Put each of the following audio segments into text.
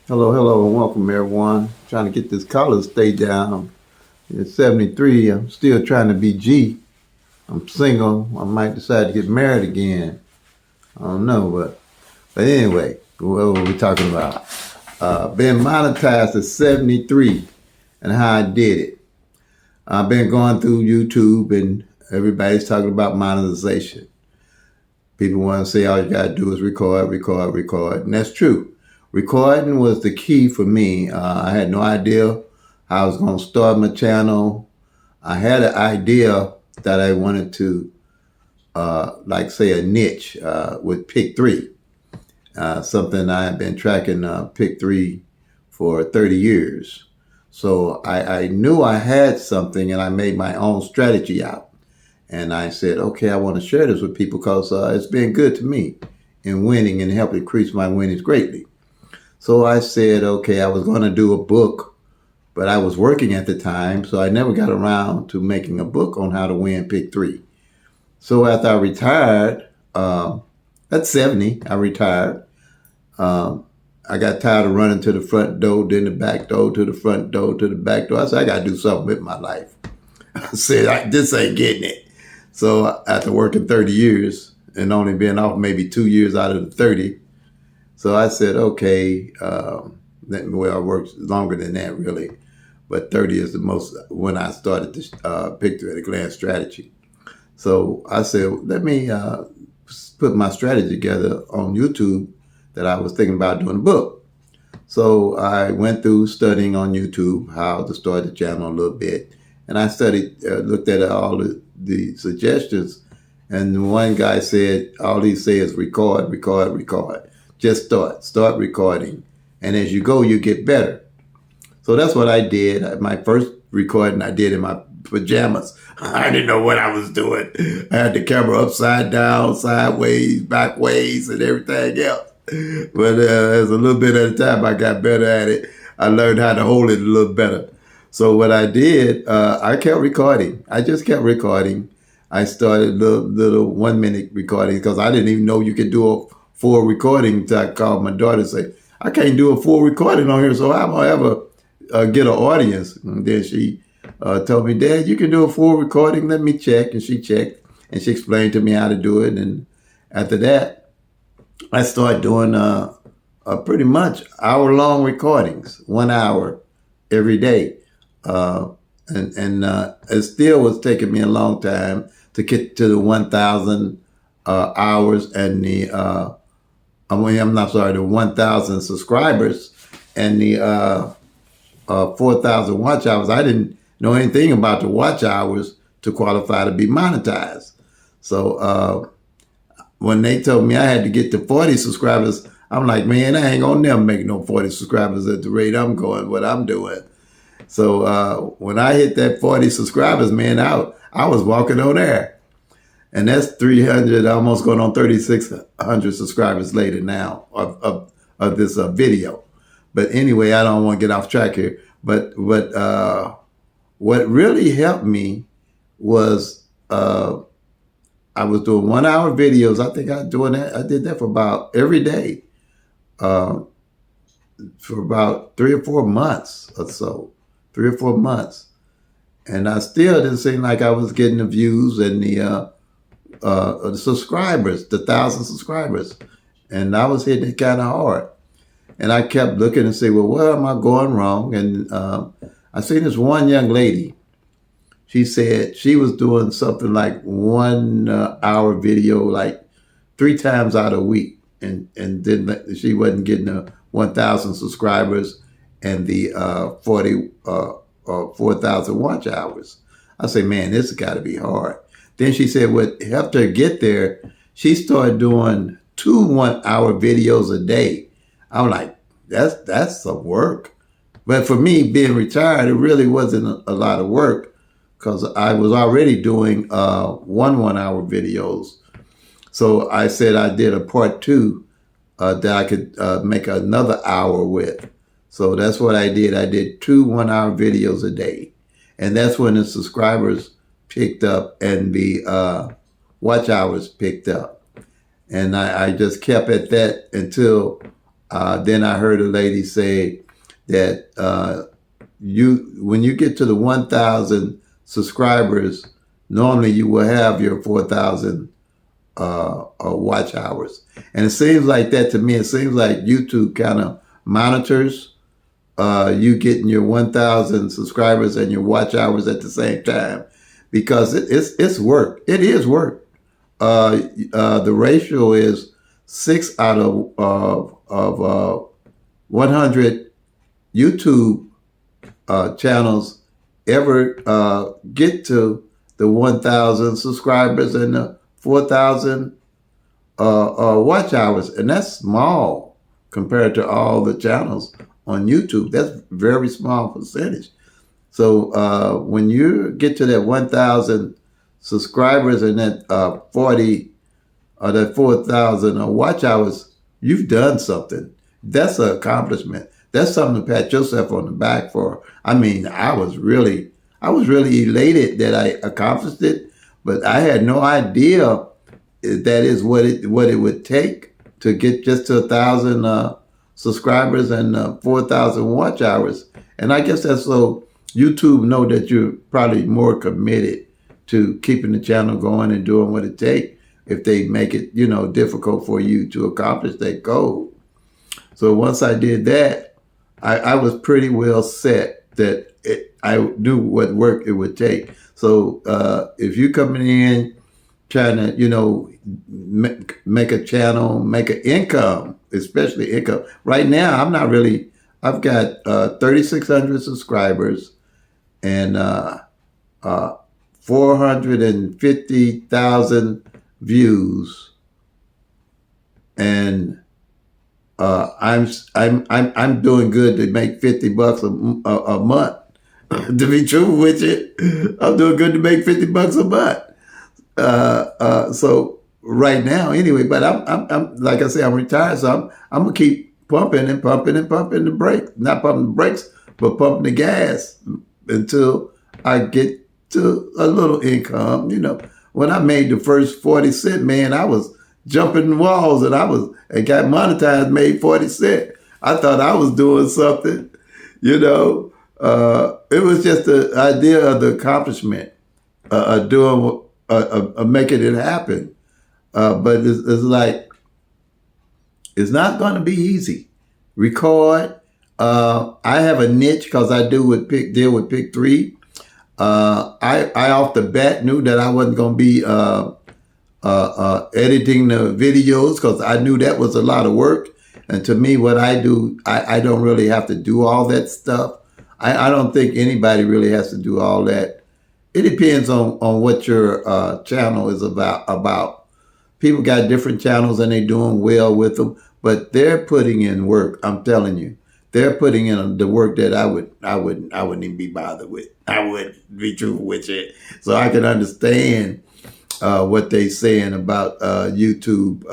Hello, hello, and welcome everyone. Trying to get this collar stay down. It's 73. I'm still trying to be G. I'm single. I might decide to get married again. I don't know, but anyway, what were we talking about? Being monetized at 73 and how I did it. I've been going through YouTube and everybody's talking about monetization. People want to say all you got to do is record, record, record. And that's true. Recording was the key for me. I had no idea how I was going to start my channel. I had an idea that I wanted to, like say, a niche with Pick 3. Something I have been tracking Pick 3 for 30 years. So I knew I had something and I made my own strategy out. And I said, okay, I want to share this with people because it's been good to me in winning and helped increase my winnings greatly. So I said, okay, I was going to do a book, but I was working at the time, so I never got around to making a book on how to win Pick 3. So after I retired, at 70, I retired. I got tired of running to the front door, then the back door, to the front door, to the back door. I said, I got to do something with my life. I said, this ain't getting it. So after working 30 years and only being off maybe 2 years out of the 30, so I said, okay, well, I worked longer than that really, but 30 is the most when I started this picture at a glance strategy. So I said, let me put my strategy together on YouTube that I was thinking about doing a book. So I went through studying on YouTube how to start the channel a little bit. And I studied, looked at all the suggestions. And one guy said, all he say is record, record, record. Just start recording. And as you go, you get better. So that's what I did. My first recording I did in my pajamas. I didn't know what I was doing. I had the camera upside down, sideways, backways, and everything else. But as a little bit at a time, I got better at it. I learned how to hold it a little better. So what I did, I kept recording. I just kept recording. I started little 1 minute recordings because I didn't even know you could do a full recording until I called my daughter and say, I can't do a full recording on here, so how am I ever get an audience? And then she told me, Dad, you can do a full recording. Let me check. And she checked and she explained to me how to do it. And after that, I started doing pretty much hour-long recordings, 1 hour every day. And it still was taking me a long time to get to the 1,000 hours and the, the 1,000 subscribers and the 4,000 watch hours. I didn't know anything about the watch hours to qualify to be monetized. So when they told me I had to get to 40 subscribers, I'm like, man, I ain't gonna never make no 40 subscribers at the rate I'm going, what I'm doing. So when I hit that 40 subscribers, man, I was walking on air. And that's 300, almost going on 3,600 subscribers later now of this video. But anyway, I don't want to get off track here. But what really helped me was I was doing 1 hour videos. I think I did that for about every day for about 3 or 4 months or so. 3 or 4 months. And I still didn't seem like I was getting the views and the subscribers, the 1,000 subscribers. And I was hitting it kind of hard. And I kept looking and say, well, where am I going wrong? And I seen this one young lady. She said she was doing something like 1 hour video, like 3 times out of a week. And then she wasn't getting the 1,000 subscribers and the 4,000 watch hours. I say, man, this has got to be hard. Then she said what helped her get there, she started doing 2 1-hour videos a day. I'm like, that's some work. But for me, being retired, it really wasn't a lot of work because I was already doing 1-hour videos. So I said I did a part 2 that I could make another hour with. So that's what I did. I did 2 1-hour videos a day. And that's when the subscribers picked up and the watch hours picked up. And I just kept at that until Then I heard a lady say that when you get to the 1,000 subscribers, normally you will have your 4,000 watch hours. And it seems like that to me. It seems like YouTube kind of monitors you getting your 1,000 subscribers and your watch hours at the same time, because it's work. It is work. The ratio is 6 out of 100 YouTube channels ever get to the 1,000 subscribers and the 4,000 watch hours, and that's small compared to all the channels on YouTube. That's very small percentage. So when you get to that 1,000 subscribers and that 40 or that 4,000 watch hours, you've done something. That's an accomplishment. That's something to pat yourself on the back for. I mean, I was really elated that I accomplished it, but I had no idea that is what it would take to get just to 1,000 subscribers and 4,000 watch hours. And I guess that's so YouTube know that you're probably more committed to keeping the channel going and doing what it takes if they make it, difficult for you to accomplish that goal. So once I did that, I was pretty well set that I knew what work it would take. So if you're coming in trying to, make a channel, make an income, especially income. Right now, I've got 3,600 subscribers and 450,000 views, and I'm doing good to make $50 a month. To be true with you, I'm doing good to make $50 a month. So right now, anyway. But I'm like I say, I'm retired, so I'm gonna keep pumping and pumping and pumping the brake, not pumping the brakes, but pumping the gas until I get to a little income. When I made the first 40 cent, man, I was jumping walls, and I got monetized, made 40 cent. I thought I was doing something. It was just the idea of the accomplishment, doing, making it happen. But it's like, it's not going to be easy. Record. I have a niche because I deal with pick 3. I off the bat knew that I wasn't going to be editing the videos, because I knew that was a lot of work. And to me, what I do, I don't really have to do all that stuff. I don't think anybody really has to do all that. It depends on what your channel is about. People got different channels and they're doing well with them, but they're putting in work. I'm telling you, they're putting in the work that I wouldn't even be bothered with. I wouldn't be true with it. So I can understand what they're saying about YouTube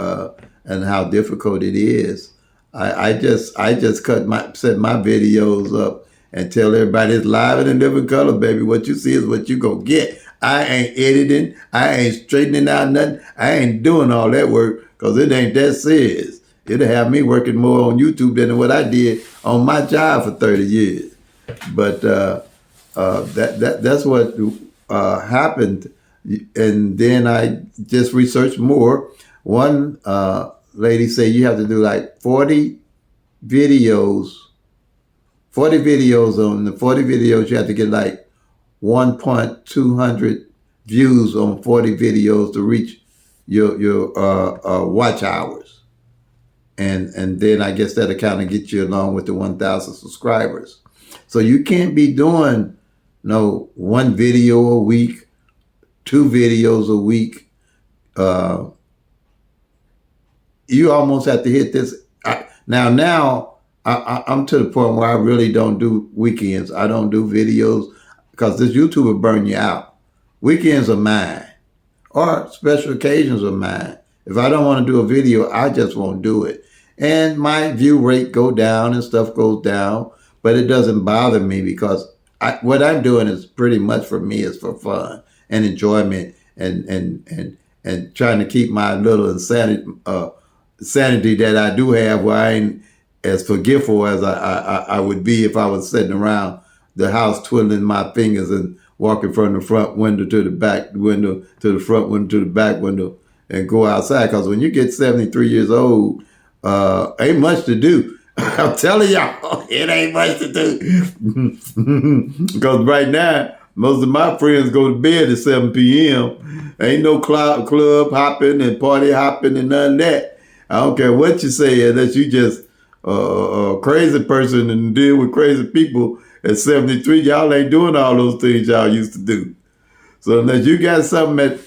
and how difficult it is. I just set my videos up and tell everybody it's live and in living color, baby. What you see is what you gonna get. I ain't editing. I ain't straightening out nothing. I ain't doing all that work, because it ain't that serious. It'll have me working more on YouTube than what I did on my job for 30 years. But that's what happened. And then I just researched more. One lady said you have to do like 40 videos. 40 videos. On the 40 videos, you have to get like 1,200 views on 40 videos to reach your watch hours. And then I guess that'll kind of get you along with the 1,000 subscribers. So you can't be doing one video a week, 2 videos a week. You almost have to hit this. Now I'm to the point where I really don't do weekends. I don't do videos because this YouTube will burn you out. Weekends are mine, or special occasions are mine. If I don't want to do a video, I just won't do it. And my view rate go down and stuff goes down, but it doesn't bother me because what I'm doing is pretty much for me is for fun and enjoyment and trying to keep my little sanity that I do have, where I ain't as forgetful as I would be if I was sitting around the house twiddling my fingers and walking from the front window to the back window to the front window to the back window and go outside. Because when you get 73 years old, ain't much to do. I'm telling y'all, it ain't much to do. Because right now, most of my friends go to bed at 7 p.m. Ain't no club hopping and party hopping and none of that. I don't care what you say, unless you just a crazy person and deal with crazy people at 73. Y'all ain't doing all those things y'all used to do. So unless you got something at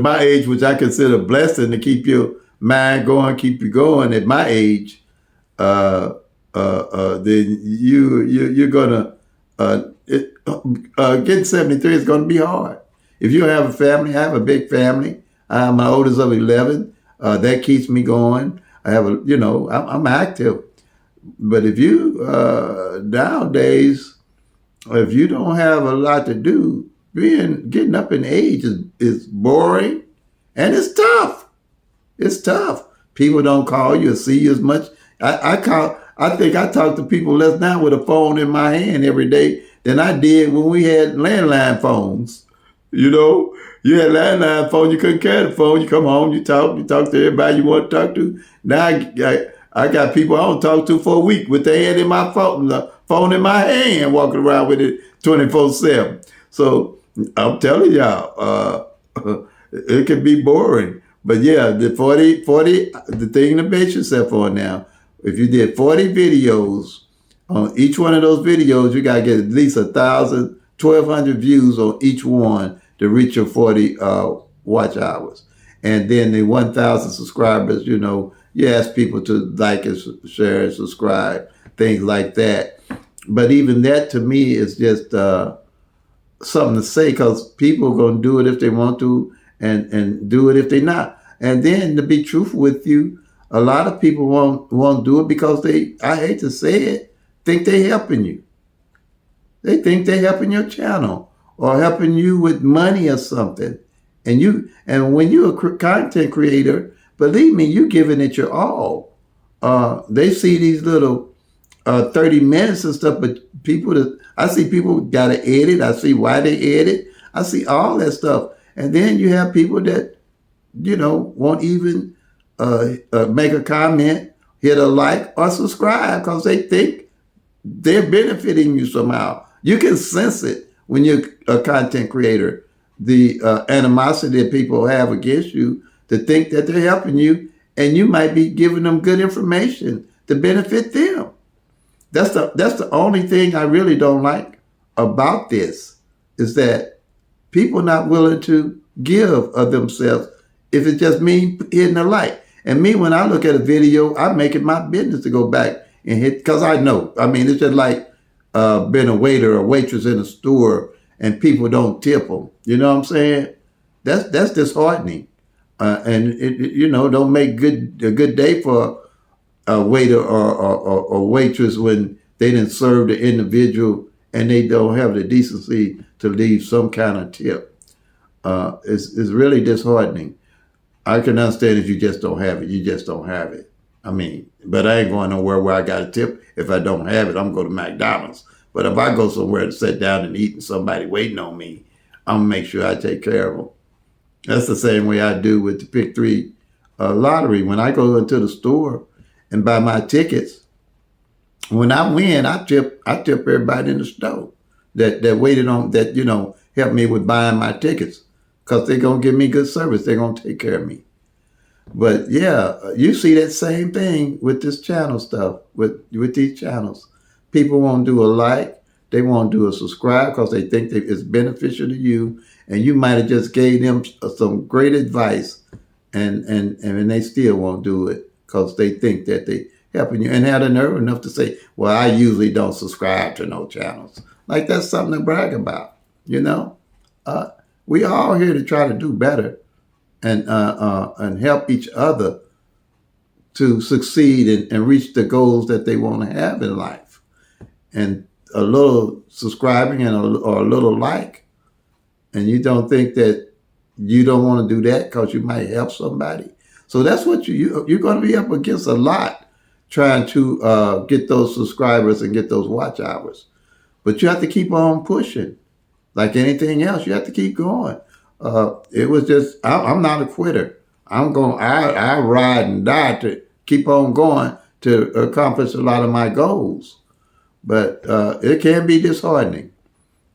my age, which I consider a blessing to keep your mind going, keep you going at my age, then you're gonna getting 73 is gonna be hard. If you have a family, I have a big family. I'm my oldest of 11. That keeps me going. I have I'm active. But if you nowadays, if you don't have a lot to do, getting up in age is boring, and it's tough. It's tough. People don't call you or see you as much. I think I talk to people less now with a phone in my hand every day than I did when we had landline phones. You know, you had landline phone, you couldn't carry the phone. You come home, you talk to everybody you want to talk to. Now I got people I don't talk to for a week with their hand in my phone, the phone in my hand, walking around with it 24/7. So I'm telling y'all, it can be boring. But yeah, the 40, the thing to base yourself on now, if you did 40 videos, on each one of those videos, you got to get at least 1,000, 1,200 views on each one to reach your 40 watch hours. And then the 1,000 subscribers, you ask people to like and share and subscribe, things like that. But even that to me is just something to say, because people are going to do it if they want to and do it if they're not. And then to be truthful with you, a lot of people won't do it because I hate to say it, think they're helping you. They think they're helping your channel or helping you with money or something. And when you're a content creator, believe me, you're giving it your all. They see these little 30 minutes and stuff, but I see people got to edit. I see why they edit. I see all that stuff. And then you have people that, won't even make a comment, hit a like, or subscribe because they think they're benefiting you somehow. You can sense it when you're a content creator, the animosity that people have against you, to think that they're helping you, and you might be giving them good information to benefit them. That's the only thing I really don't like about this, is that people not willing to give of themselves if it's just me hitting a like. And me, when I look at a video, I make it my business to go back and hit, because I know. I mean, it's just like being a waiter or waitress in a store and people don't tip them. You know what I'm saying? That's disheartening. And it don't make a good day for a waiter or waitress when they didn't serve the individual and they don't have the decency to leave some kind of tip. It's really disheartening. I can understand if you just don't have it. You just don't have it. I mean, but I ain't going nowhere where I got a tip. If I don't have it, I'm going to McDonald's. But if I go somewhere to sit down and eat and somebody waiting on me, I'm going to make sure I take care of them. That's the same way I do with the Pick 3 lottery. When I go into the store and buy my tickets, when I win, I tip everybody in the store that waited on, that, helped me with buying my tickets, because they're going to give me good service. They're going to take care of me. But yeah, you see that same thing with this channel stuff, with these channels. People won't do a like, they won't do a subscribe because they think that it's beneficial to you, and you might have just gave them some great advice, and they still won't do it because they think that they helping you, and have the nerve enough to say, well, I usually don't subscribe to no channels. Like, that's something to brag about, We all here to try to do better and help each other to succeed and reach the goals that they want to have in life. And a little subscribing or a little like, and you don't think that you don't want to do that because you might help somebody. So that's what you're going to be up against a lot trying to get those subscribers and get those watch hours. But you have to keep on pushing. Like anything else, you have to keep going. It was just, I'm not a quitter. I ride and die to keep on going to accomplish a lot of my goals. But it can be disheartening.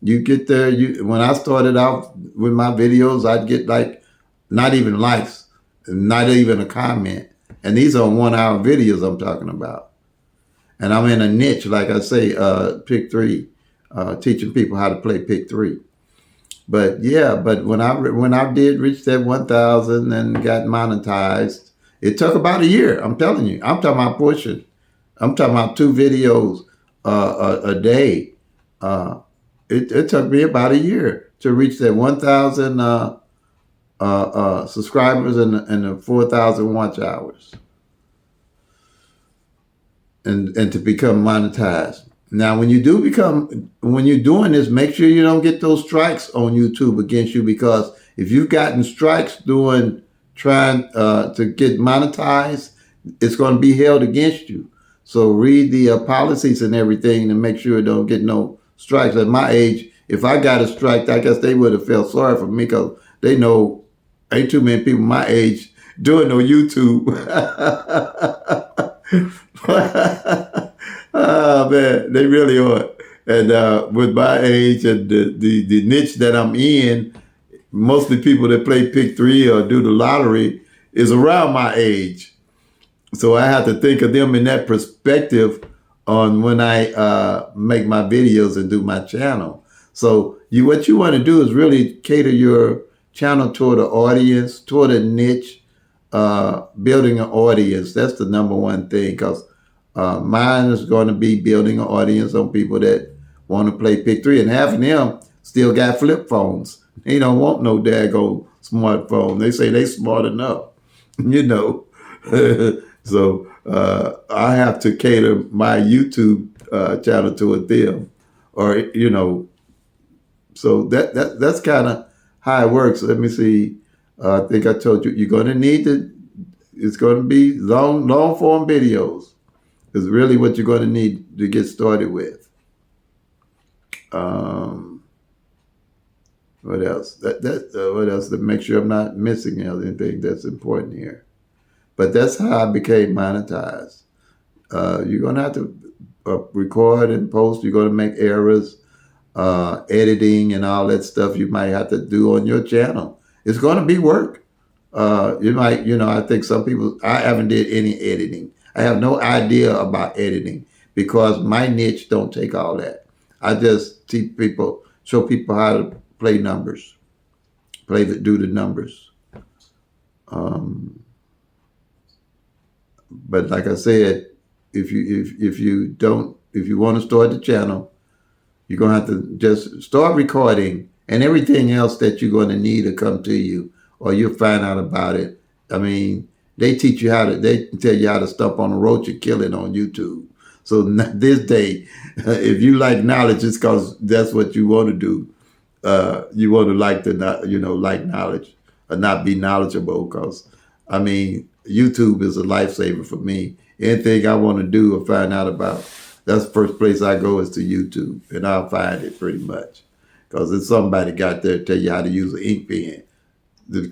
You get there, when I started out with my videos, I'd get like not even likes, not even a comment. And these are 1 hour videos I'm talking about. And I'm in a niche, like I say, pick three, teaching people how to play pick three. But yeah, but when I did reach that 1,000 and got monetized, it took about a year. I'm telling you, I'm talking about pushing. I'm talking about 2 videos a day. It took me about a year to reach that 1,000 subscribers and the 4,000 watch hours, and to become monetized. Now, when you're doing this, make sure you don't get those strikes on YouTube against you, because if you've gotten strikes trying to get monetized, it's going to be held against you. So read the policies and everything to make sure you don't get no strikes. At my age, if I got a strike, I guess they would have felt sorry for me, because they know ain't too many people my age doing no YouTube. Oh man, they really are. And with my age and the niche that I'm in, mostly people that play pick three or do the lottery is around my age. So I have to think of them in that perspective on when I make my videos and do my channel. So what you want to do is really cater your channel toward an audience, toward a niche, building an audience. That's the number one thing, because mine is going to be building an audience on people that want to play pick three, and half of them still got flip phones. They don't want no daggone smartphone. They say they smart enough, you know. So I have to cater my YouTube channel toward them, or you know. So that's kind of how it works. Let me see. I think I told you you're going to need to. It's going to be long form videos. Is really what you're going to need to get started with. What else? What else to make sure I'm not missing anything that's important here. But that's how I became monetized. You're going to have to record and post. You're going to make errors, editing and all that stuff you might have to do on your channel. It's going to be work. You might, I think some people, I haven't did any editing. I have no idea about editing, because my niche don't take all that. I just show people how to play numbers, do the numbers. But like I said, if you want to start the channel, you're gonna have to just start recording, and everything else that you're going to need to come to you, or you'll find out about it. I mean, they tell you how to stomp on a roach and kill it on YouTube. So this day, if you like knowledge, it's because that's what you want to do. You want to like knowledge, or not be knowledgeable, because, I mean, YouTube is a lifesaver for me. Anything I want to do or find out about, that's the first place I go is to YouTube, and I'll find it pretty much. Because if somebody got there to tell you how to use an ink pen, to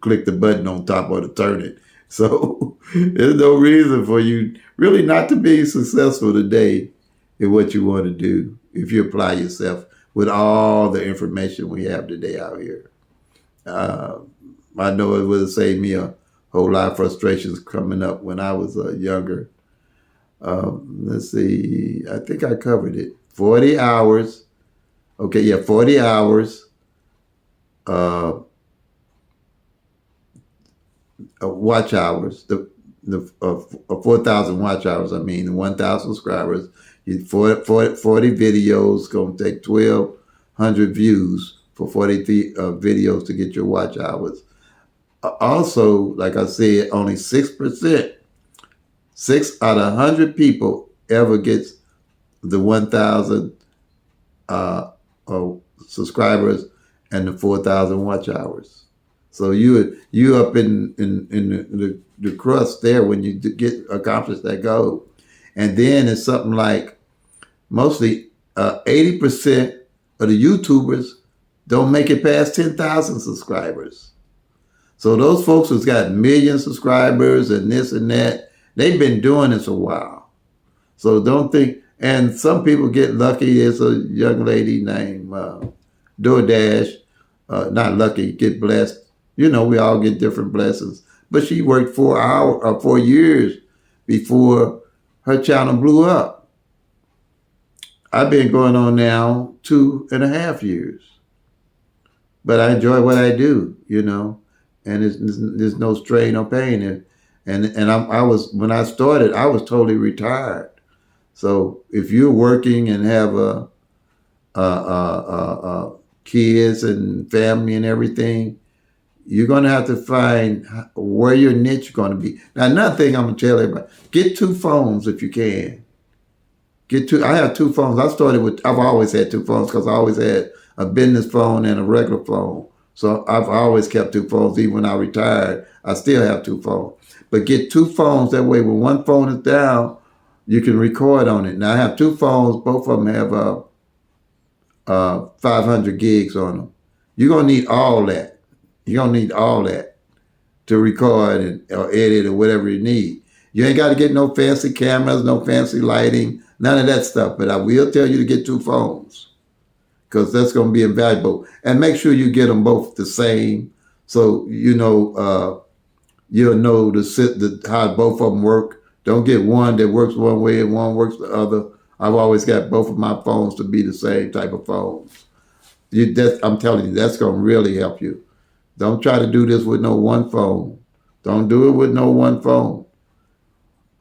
click the button on top or to turn it. So there's no reason for you really not to be successful today in what you want to do if you apply yourself with all the information we have today out here. I know it would have saved me a whole lot of frustrations coming up when I was younger. Let's see. I think I covered it. 40 hours. Okay, yeah, 40 hours. Watch hours. The 4,000 watch hours. I mean, 1,000 subscribers. 40 videos. Going to take 1,200 views for 40 videos to get your watch hours. Also, like I said, only 6%. 6 out of 100 people ever gets the 1,000 subscribers and the 4,000 watch hours. So you up in the crust there when you get accomplish that goal. And then it's something like mostly 80% of the YouTubers don't make it past 10,000 subscribers. So those folks who's got million subscribers and this and that, they've been doing this a while. So don't think, and some people get lucky. There's a young lady named DoorDash, not lucky, get blessed. You know, we all get different blessings. But she worked 4 years before her channel blew up. I've been going on now 2.5 years. But I enjoy what I do, you know, and there's no strain or pain. And I was, when I started, I was totally retired. So if you're working and have kids and family and everything, you're going to have to find where your niche is going to be. Now, another thing I'm going to tell everybody, get 2 phones if you can. I have 2 phones. I've always had 2 phones because I always had a business phone and a regular phone. So I've always kept 2 phones. Even when I retired, I still have 2 phones. But get 2 phones. That way, when one phone is down, you can record on it. Now, I have 2 phones. Both of them have 500 gigs on them. You're going to need all that. You're going to need all that to record or edit or whatever you need. You ain't got to get no fancy cameras, no fancy lighting, none of that stuff. But I will tell you to get 2 phones because that's going to be invaluable. And make sure you get them both the same so you know you'll know how both of them work. Don't get one that works one way and one works the other. I've always got both of my phones to be the same type of phones. I'm telling you, that's going to really help you. Don't try to do this with no one phone. Don't do it with no one phone.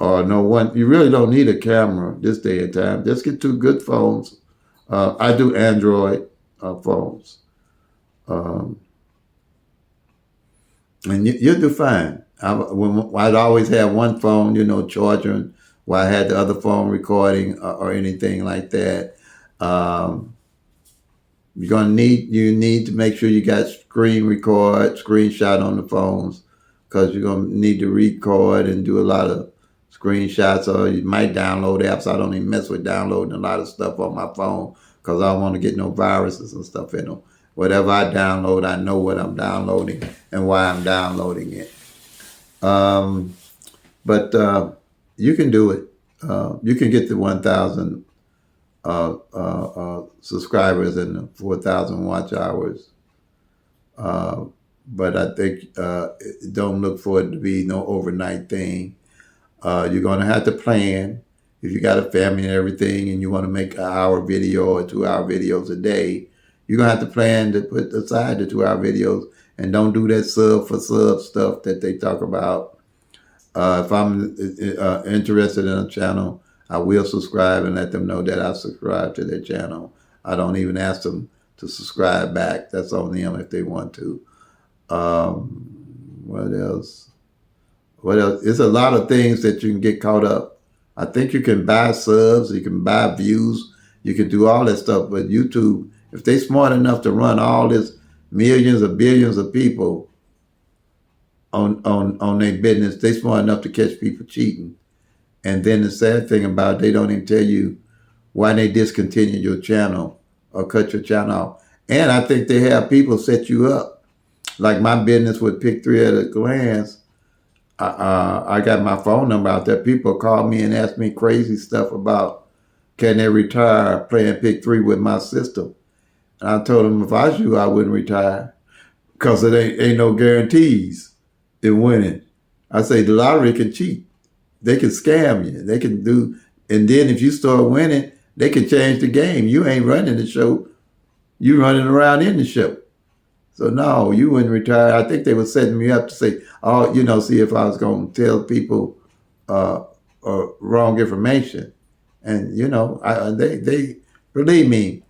Or no one. You really don't need a camera this day and time. Just get 2 good phones. I do Android phones. And you'll do fine. I'd always have one phone, you know, charging while I had the other phone recording or anything like that. You need to make sure you got screenshot on the phones because you're going to need to record and do a lot of screenshots, or you might download apps. I don't even mess with downloading a lot of stuff on my phone because I don't want to get no viruses and stuff in them. Whatever I download, I know what I'm downloading and why I'm downloading it. But you can do it. You can get the 1,000 subscribers and the 4,000 watch hours. But I think don't look for it to be no overnight thing. You're going to have to plan. If you got a family and everything and you want to make an hour video or 2-hour videos a day, you're going to have to plan to put aside the 2-hour videos and don't do that sub for sub stuff that they talk about. If I'm interested in a channel, I will subscribe and let them know that I subscribe to their channel. I don't even ask them to subscribe back. That's on them if they want to. What else? There's a lot of things that you can get caught up. I think you can buy subs, you can buy views, you can do all that stuff. But YouTube, if they smart enough to run all this millions or billions of people on their business, they smart enough to catch people cheating. And then the sad thing about it, they don't even tell you why they discontinue your channel or cut your channel off. And I think they have people set you up. Like my business with Pick 3 at a Glance, I got my phone number out there. People call me and ask me crazy stuff about can they retire playing Pick 3 with my system. And I told them if I was you, I wouldn't retire because it ain't no guarantees in winning. I say the lottery can cheat. They can scam you. They can do, and then if you start winning, they can change the game. You ain't running the show. You running around in the show. So no, you wouldn't retire. I think they were setting me up to say, oh, you know, see if I was going to tell people wrong information. And, you know, they believe me,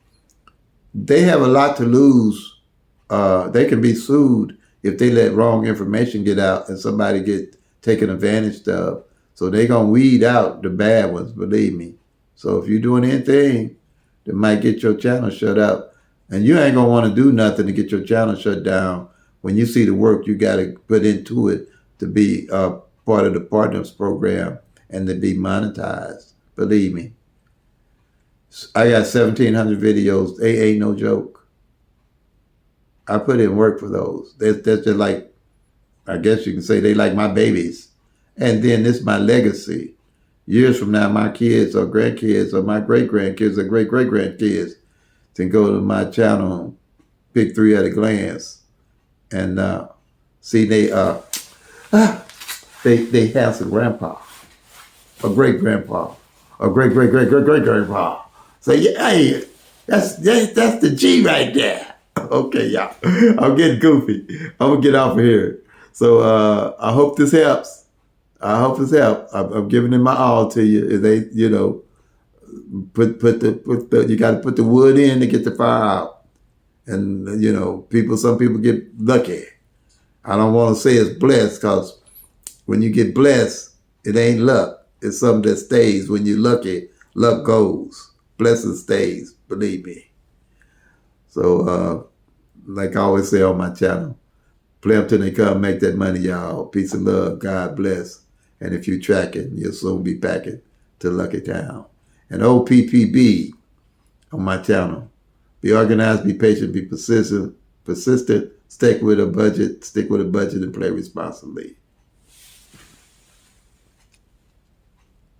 they have a lot to lose. They can be sued if they let wrong information get out and somebody get taken advantage of. So they're going to weed out the bad ones, believe me. So if you're doing anything that might get your channel shut up, and you ain't going to want to do nothing to get your channel shut down when you see the work you got to put into it to be part of the partners program and to be monetized. Believe me. I got 1,700 videos. They ain't no joke. I put in work for those. That's just like, I guess you can say they like my babies. And then this is my legacy. Years from now, my kids or grandkids or my great-grandkids or great-great-grandkids can go to my channel, pick 3 at a glance, and see they have some grandpa, a great-grandpa, a great-great-great-great-great-grandpa. Say, yeah, hey, that's the G right there. Okay, y'all. I'm getting goofy. I'm going to get off of here. So I hope this helps. I hope this helps. I'm giving it my all to you. They, you know, put the you got to put the wood in to get the fire out. And you know, some people get lucky. I don't want to say it's blessed, because when you get blessed, it ain't luck. It's something that stays. When you're lucky, luck goes. Blessing stays. Believe me. So like I always say on my channel, play them till they come, make that money, y'all. Peace and love. God bless. And if you're tracking, you'll soon be packing to Lucky Town. And OPPB on my channel. Be organized, be patient, be persistent, stick with a budget, and play responsibly.